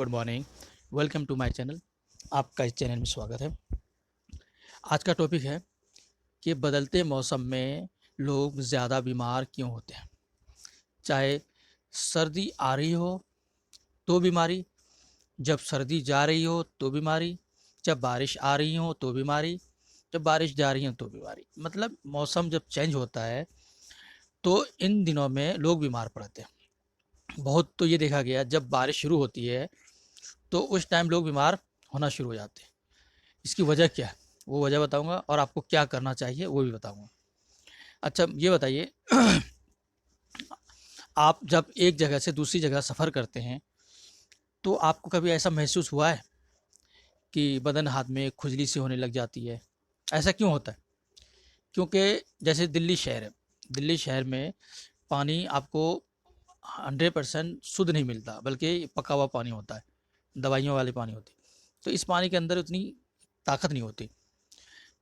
Good morning. Welcome to my channel. आपका इस channel में स्वागत है। आज का टॉपिक है कि बदलते मौसम में लोग ज़्यादा बीमार क्यों होते हैं। चाहे सर्दी आ रही हो तो बीमारी, जब सर्दी जा रही हो तो बीमारी, जब बारिश आ रही हो तो बीमारी, जब बारिश जा रही हो तो बीमारी। मतलब मौसम जब चेंज होता है तो इन दिनों में लोग बीमार पड़ते हैं। बहुत तो ये देखा गया, जब बारिश शुरू होती है तो उस टाइम लोग बीमार होना शुरू हो जाते हैं। इसकी वजह क्या है वो वजह बताऊंगा, और आपको क्या करना चाहिए वो भी बताऊंगा। अच्छा ये बताइए, आप जब एक जगह से दूसरी जगह सफ़र करते हैं तो आपको कभी ऐसा महसूस हुआ है कि बदन हाथ में खुजली सी होने लग जाती है? ऐसा क्यों होता है? क्योंकि जैसे दिल्ली शहर है, दिल्ली शहर में पानी आपको 100% शुद्ध नहीं मिलता, बल्कि पका हुआ पानी होता है, दवाइयों वाले पानी होती है। तो इस पानी के अंदर उतनी ताकत नहीं होती।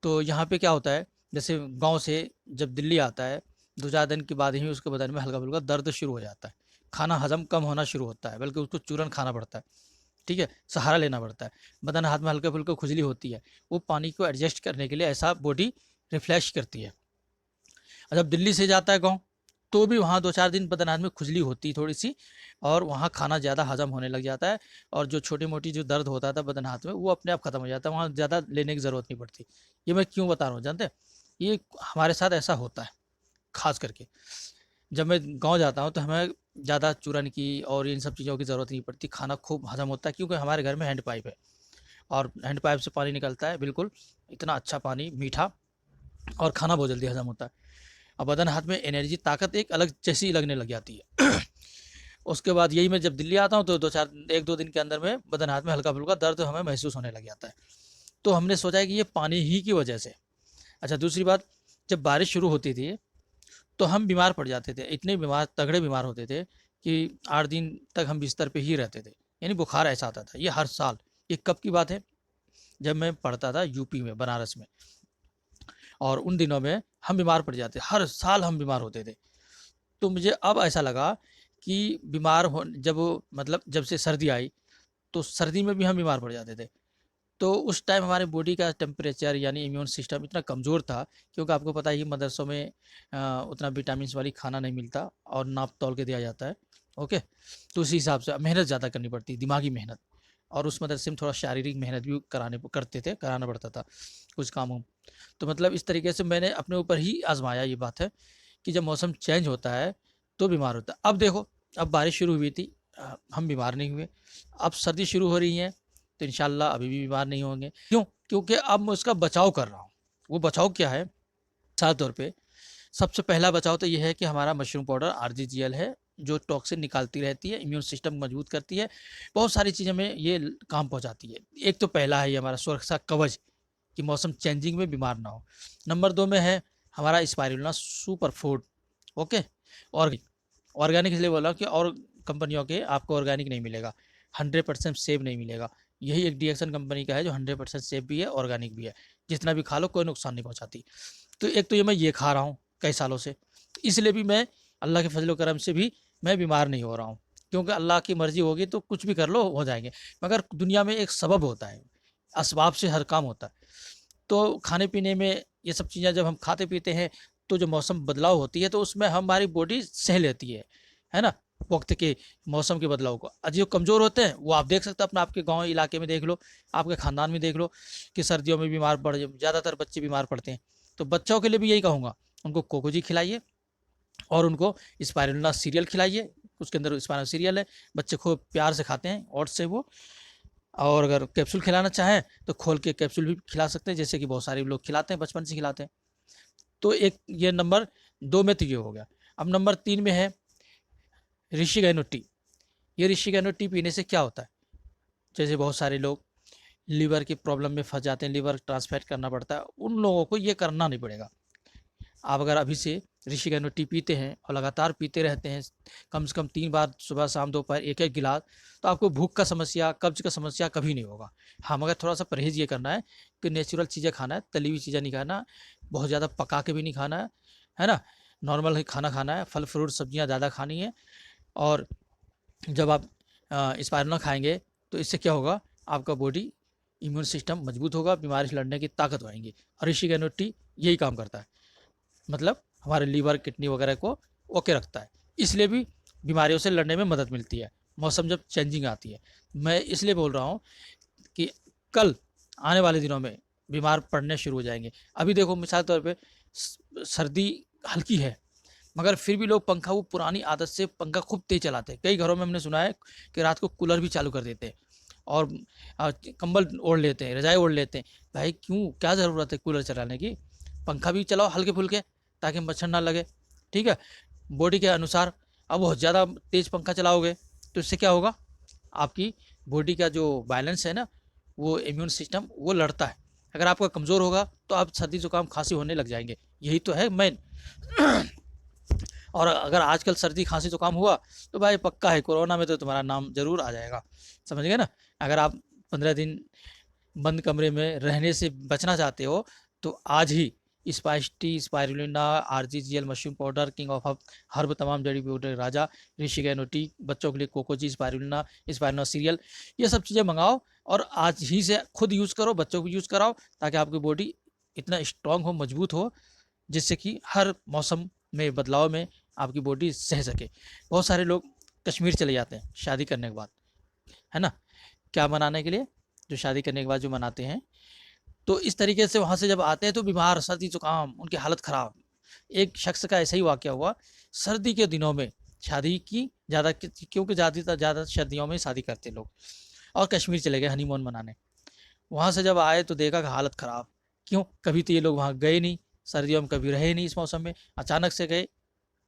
तो यहाँ पे क्या होता है, जैसे गाँव से जब दिल्ली आता है, 2-4 दिन के बाद ही उसके बदन में हल्का-फुल्का दर्द शुरू हो जाता है। खाना हज़म कम होना शुरू होता है, बल्कि उसको चूरन खाना पड़ता है, ठीक है? सहारा लेना पड़ता है। बदन हाथ में हल्का-फुल्का खुजली होती है, वो पानी को एडजस्ट करने के लिए ऐसा बॉडी रिफ्रेश करती है। और जब दिल्ली से जाता है गाँव, तो भी वहाँ 2-4 दिन बदन हाथ में खुजली होती है थोड़ी-सी, और वहाँ खाना ज़्यादा हज़म होने लग जाता है, और जो छोटी-मोटी जो दर्द होता था बदन हाथ में, वो अपने आप खत्म हो जाता है, वहाँ ज़्यादा लेने की ज़रूरत नहीं पड़ती। ये मैं क्यों बता रहा हूँ जानते हैं? ये हमारे साथ ऐसा होता है, ख़ास करके। जब मैं गाँव जाता हूँ तो हमें ज़्यादा चूरन की और इन सब चीज़ों की ज़रूरत नहीं पड़ती, खाना खूब हज़म होता है, क्योंकि हमारे घर में हैंड पाइप है, और हैंड पाइप से पानी निकलता है, बिल्कुल इतना अच्छा पानी, मीठा, और खाना बहुत जल्दी हज़म होता है। और बदन हाथ में एनर्जी, ताकत एक अलग जैसी लगने लग जाती है। उसके बाद यही मैं जब दिल्ली आता हूँ तो 1-2 दिन के अंदर में बदन हाथ में हल्का-फुल्का दर्द हमें महसूस होने लग जाता है। तो हमने सोचा है कि ये पानी ही की वजह से। अच्छा दूसरी बात, जब बारिश शुरू होती थी तो हम बीमार पड़ जाते थे, इतने बीमार, तगड़े बीमार होते थे कि 8 दिन तक हम बिस्तर पे ही रहते थे। यानी बुखार ऐसा आता था, ये हर साल। ये कब की बात है? जब मैं पढ़ता था यूपी में, बनारस में, और उन दिनों में हम बीमार पड़ जाते, हर साल हम बीमार होते थे। तो मुझे अब ऐसा लगा कि बीमार हो, जब मतलब जब से सर्दी आई, तो सर्दी में भी हम बीमार पड़ जाते थे। तो उस टाइम हमारे बॉडी का टेम्परेचर यानी इम्यून सिस्टम इतना कमज़ोर था, क्योंकि आपको पता ही मदरसों में उतना विटामिन्स वाली खाना नहीं मिलता, और नाप तौल के दिया जाता है। ओके, तो उसी हिसाब से मेहनत ज़्यादा करनी पड़ती, दिमागी मेहनत, और उस मदरसे में थोड़ा शारीरिक मेहनत भी कराना पड़ता था कुछ कामों। तो मतलब इस तरीके से मैंने अपने ऊपर ही आजमाया ये बात है कि जब मौसम चेंज होता है तो बीमार होता है। अब देखो, अब बारिश शुरू हुई थी, हम बीमार नहीं हुए। अब सर्दी शुरू हो रही है तो इंशाल्लाह अभी भी बीमार नहीं होंगे। क्यों? क्योंकि अब मैं उसका बचाव कर रहा हूँ। वो बचाव क्या है? साफ तौर पे सबसे पहला बचाव तो ये है कि हमारा मशरूम पाउडर आरजीजीएल है, जो टॉक्सिन निकालती रहती है, इम्यून सिस्टम मजबूत करती है, बहुत सारी चीज़ों में ये काम पहुँचाती है। एक तो पहला है ये हमारा सुरक्षा कवच, कि मौसम चेंजिंग में बीमार ना हो। नंबर 2 में है हमारा spirulina super food. Okay, organic, organic इसलिए बोला कि और कंपनियों के आपको ऑर्गेनिक नहीं मिलेगा, 100% सेफ नहीं मिलेगा। यही एक डीएक्सन कंपनी का है जो 100% सेफ भी है, ऑर्गेनिक भी है, जितना भी खा लो कोई नुकसान नहीं पहुंचाती। तो एक तो ये मैं ये खा रहा हूँ कई सालों से, इसलिए भी मैं, अल्लाह के फजल करम से भी मैं बीमार नहीं हो रहा हूँ, क्योंकि अल्लाह की मर्जी होगी तो कुछ भी कर लो हो जाएंगे। मगर दुनिया में एक सबब होता है, असबाब से हर काम होता है। तो खाने पीने में ये सब चीज़ें जब हम खाते पीते हैं, तो जो मौसम बदलाव होती है तो उसमें हमारी बॉडी सह लेती है ना? वक्त के मौसम के बदलाव को। जो कमज़ोर होते हैं वो आप देख सकते हैं, अपना आपके गांव इलाके में देख लो, आपके ख़ानदान में देख लो, कि सर्दियों में बीमार पड़, ज़्यादातर बच्चे बीमार पड़ते हैं। तो बच्चों के लिए भी यही कहूँगा, उनको कोकोजी खिलाइए, और उनको स्पाइरुलिना सीरियल खिलाइए। उसके अंदर स्पाइरुलिना सीरियल है, बच्चे खूब प्यार से खाते हैं और से वो। और अगर कैप्सूल खिलाना चाहें तो खोल के कैप्सूल भी खिला सकते हैं, जैसे कि बहुत सारे लोग खिलाते हैं, बचपन से खिलाते हैं। तो एक ये नंबर 2 में तो ये हो गया। अब नंबर 3 में है ऋषिकेनो टी। ये ऋषिकेनो टी पीने से क्या होता है? जैसे बहुत सारे लोग लीवर की प्रॉब्लम में फंस जाते हैं, लीवर ट्रांसप्लांट करना पड़ता है, उन लोगों को ये करना नहीं पड़ेगा। आप अगर अभी से ऋषिकेनो टी पीते हैं और लगातार पीते रहते हैं, कम से कम 3 बार सुबह शाम दोपहर एक-एक गिलास, तो आपको भूख का समस्या, कब्ज़ का समस्या कभी नहीं होगा। हाँ, मगर थोड़ा-सा परहेज़ ये करना है कि नेचुरल चीज़ें खाना है, तली हुई चीज़ें नहीं खाना, बहुत ज़्यादा पका के भी नहीं खाना है ना? नॉर्मल ही खाना खाना है, फल-फ्रूट, सब्जियाँ ज़्यादा खानी है। और जब आप स्पाइरुलिना खाएँगे तो इससे क्या होगा, आपका बॉडी इम्यून सिस्टम मजबूत होगा, बीमारी से लड़ने की ताकत बढ़ाएंगी। और ऋषिकेन टी यही काम करता है, मतलब हमारे लीवर किडनी वगैरह को ओके रखता है, इसलिए भी बीमारियों से लड़ने में मदद मिलती है मौसम जब चेंजिंग आती है। मैं इसलिए बोल रहा हूँ कि कल आने वाले दिनों में बीमार पड़ने शुरू हो जाएंगे। अभी देखो मिसाल तौर पे सर्दी हल्की है, मगर फिर भी लोग पंखा, वो पुरानी आदत से पंखा खूब तेज चलाते हैं। कई घरों में हमने सुना है कि रात को कूलर भी चालू कर देते हैं और कंबल ओढ़ लेते हैं, रजाई ओढ़ लेते हैं। भाई क्यों, क्या ज़रूरत है कूलर चलाने की? पंखा भी चलाओ हल्के फुल्के, ताकि मच्छर ना लगे। ठीक है, बॉडी के अनुसार। अब बहुत ज़्यादा तेज़ पंखा चलाओगे तो इससे क्या होगा, आपकी बॉडी का जो बैलेंस है ना, वो इम्यून सिस्टम वो लड़ता है। अगर आपका कमज़ोर होगा तो आप सर्दी जुकाम खांसी होने लग जाएंगे, यही तो है मेन। और अगर आजकल सर्दी खांसी जुकाम हुआ तो भाई पक्का है कोरोना में तो तुम्हारा नाम जरूर आ जाएगा, समझ गए ना। अगर आप 15 दिन बंद कमरे में रहने से बचना चाहते हो तो आज ही spice tea, spirulina, RGGL mushroom powder, king of herb, तमाम जड़ी बूटी राजा, ऋषिकेन टी, बच्चों के लिए कोकोजी, स्पाइरुलिना, स्पाइरुलिना सीरियल, ये सब चीज़ें मंगाओ और आज ही से खुद यूज़ करो, बच्चों को यूज़ कराओ, ताकि आपकी बॉडी इतना स्ट्रांग हो, मजबूत हो, जिससे कि हर मौसम में बदलाव में आपकी बॉडी सह सके। बहुत सारे लोग कश्मीर चले जाते हैं शादी करने के बाद, है ना, क्या मनाने के लिए, जो शादी करने के बाद जो मनाते हैं, तो इस तरीके से वहाँ से जब आते हैं तो बीमार, सर्दी जुकाम, उनकी हालत ख़राब। एक शख्स का ऐसा ही वाक़या हुआ, सर्दी के दिनों में शादी की ज़्यादा, क्योंकि ज़्यादा सर्दियों में शादी करते लोग, और कश्मीर चले गए हनीमून मनाने। वहाँ से जब आए तो देखा कि हालत ख़राब। क्यों? कभी तो ये लोग वहाँ गए नहीं, सर्दियों में कभी रहे नहीं इस मौसम में, अचानक से गए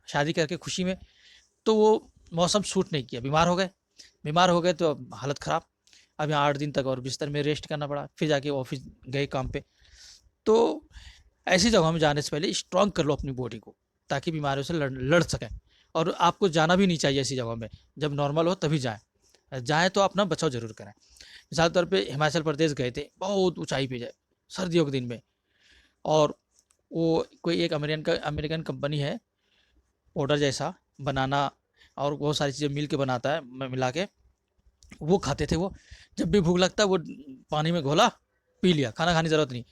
शादी करके खुशी में, तो वो मौसम सूट नहीं किया, बीमार हो गए। बीमार हो गए तो अब हालत ख़राब। अब यहाँ 8 दिन तक और बिस्तर में रेस्ट करना पड़ा, फिर जाके ऑफिस गए काम पे। तो ऐसी जगहों में जाने से पहले स्ट्रॉन्ग कर लो अपनी बॉडी को, ताकि बीमारियों से लड़ सकें। और आपको जाना भी नहीं चाहिए ऐसी जगहों में, जब नॉर्मल हो तभी जाएँ। जाएँ तो अपना बचाव ज़रूर करें। मिसाल तौर पे हिमाचल प्रदेश गए थे, बहुत ऊँचाई पे जाए सर्दियों के दिन में, और वो कोई एक अमेरिकन कंपनी है, पाउडर जैसा बनाना और बहुत सारी चीज़ें मिल के बनाता है, मिला के वो खाते थे। वो जब भी भूख लगता है वो पानी में घोला पी लिया, खाना खाने की ज़रूरत नहीं।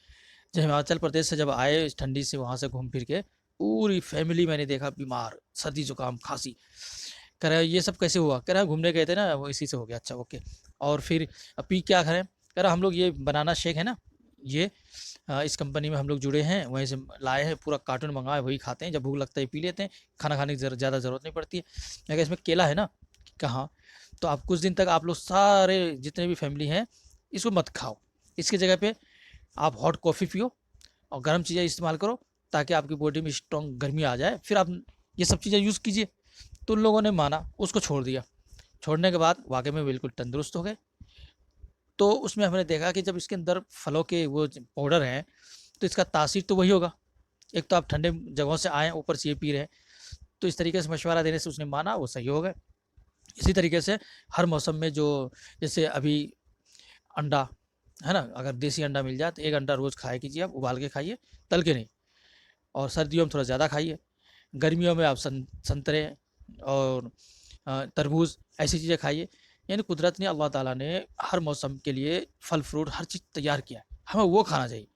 जब हिमाचल प्रदेश से जब आए इस ठंडी से वहाँ से घूम फिर के, पूरी फैमिली मैंने देखा बीमार, सर्दी जुकाम खांसी। कह रहा है ये सब कैसे हुआ? कह रहा है घूमने गए थे ना, वो इसी से हो गया। अच्छा ओके। और फिर पी क्या करें? कह रहा हम लोग ये बनाना शेक है ना, ये इस कंपनी में हम लोग जुड़े हैं, वहीं से लाए हैं, पूरा कार्टून मंगाए, वही खाते हैं, जब भूख लगता है पी लेते हैं, खाना खाने की ज़्यादा ज़रूरत नहीं पड़ती है। मैं कहा इसमें केला है ना, कहाँ? तो आप कुछ दिन तक आप लोग सारे जितने भी फैमिली हैं इसको मत खाओ, इसकी जगह पे आप हॉट कॉफ़ी पियो और गर्म चीज़ें इस्तेमाल करो, ताकि आपकी बॉडी में स्ट्रॉन्ग गर्मी आ जाए, फिर आप ये सब चीज़ें यूज़ कीजिए। तो उन लोगों ने माना, उसको छोड़ दिया। छोड़ने के बाद वाकई में बिल्कुल तंदुरुस्त हो गए। तो उसमें हमने देखा कि जब इसके अंदर फलों के वो पाउडर हैं, तो इसका तासीर तो वही होगा। एक तो आप ठंडे जगहों से आए, ऊपर से ये पी रहे हैं, तो इस तरीके से मशवरा देने से उसने माना, वो सही हो गए। इसी तरीके से हर मौसम में जो, जैसे अभी अंडा है ना, अगर देसी अंडा मिल जाए तो एक अंडा रोज़ खाया कीजिए, आप उबाल के खाइए, तल के नहीं। और सर्दियों में थोड़ा ज़्यादा खाइए। गर्मियों में आप संतरे और तरबूज ऐसी चीज़ें खाइए। यानी कुदरत ने, अल्लाह ताला ने हर मौसम के लिए फल फ्रूट हर चीज़ तैयार किया है, हमें वो खाना चाहिए,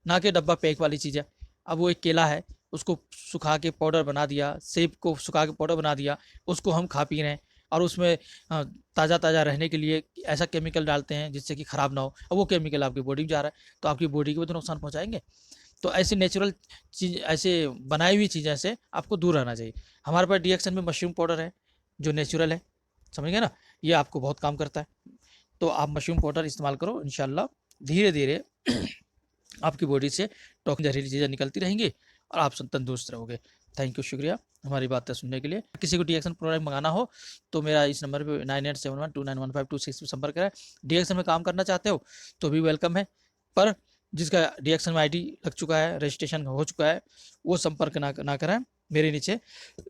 ना कि डब्बा पैक वाली चीज़ें। अब वो एक केला है, उसको सुखा के पाउडर बना दिया, सेब को सुखा के पाउडर बना दिया, उसको हम खा पी रहे हैं, और उसमें ताज़ा ताज़ा रहने के लिए ऐसा केमिकल डालते हैं जिससे कि ख़राब ना हो, और वो केमिकल आपकी बॉडी में जा रहा है, तो आपकी बॉडी को भी तो नुकसान पहुँचाएंगे। तो ऐसी नेचुरल चीज़, ऐसे बनाई हुई चीज़ें से आपको दूर रहना चाहिए। हमारे पास डीएक्सन में मशरूम पाउडर है जो नेचुरल है, समझ गए ना, ये आपको बहुत काम करता है। तो आप मशरूम पाउडर इस्तेमाल करो, इंशाल्लाह धीरे धीरे आपकी बॉडी से टॉक्सिन जहरीली चीज़ें निकलती रहेंगी और आप तंदुरुस्त रहोगे। थैंक यू, शुक्रिया हमारी बातें सुनने के लिए। किसी को डीएक्सन प्रोडक्ट मंगाना हो तो मेरा इस नंबर पे 9871291526 पे संपर्क करें। डीएक्सन में काम करना चाहते हो तो भी वेलकम है, पर जिसका डीएक्सन में आईडी लग चुका है, रजिस्ट्रेशन हो चुका है, वो संपर्क ना करें, मेरे नीचे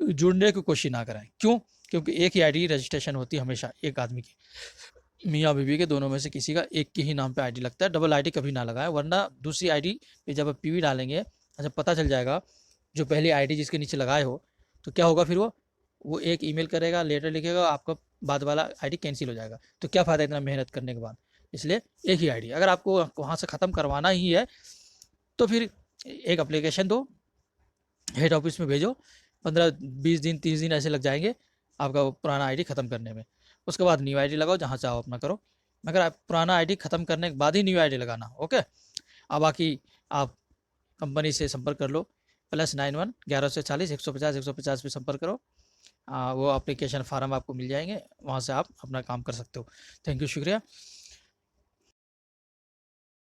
जुड़ने की कोशिश ना करें। क्यों? क्योंकि एक ही आईडी रजिस्ट्रेशन होती है हमेशा एक आदमी की, मियाँ बीवी के दोनों में से किसी का एक के ही नाम पे आईडी लगता है। डबल आईडी कभी ना लगाएं, वरना दूसरी आईडी पे जब आप पीवी डालेंगे, जब पता चल जाएगा जो पहली आईडी जिसके नीचे लगाए हो, तो क्या होगा फिर वो वो एक ईमेल करेगा, लेटर लिखेगा, आपका बाद वाला आईडी कैंसिल हो जाएगा। तो क्या फ़ायदा इतना मेहनत करने के बाद? इसलिए एक ही आईडी। अगर आपको वहाँ से ख़त्म करवाना ही है तो फिर एक एप्लीकेशन दो, हेड ऑफिस में भेजो, 15-20 दिन 30 दिन ऐसे लग जाएंगे आपका वो पुराना आईडी ख़त्म करने में। उसके बाद न्यू आईडी लगाओ, जहाँ चाहो अपना करो, मगर आप पुराना आईडी ख़त्म करने के बाद ही न्यू आईडी लगाना। ओके। अब बाकी आप कंपनी से संपर्क कर लो, +91 1140 150 150 पे संपर्क करो। वो एप्लीकेशन फार्म आपको मिल जाएंगे, वहाँ से आप अपना काम कर सकते हो। थैंक यू, शुक्रिया।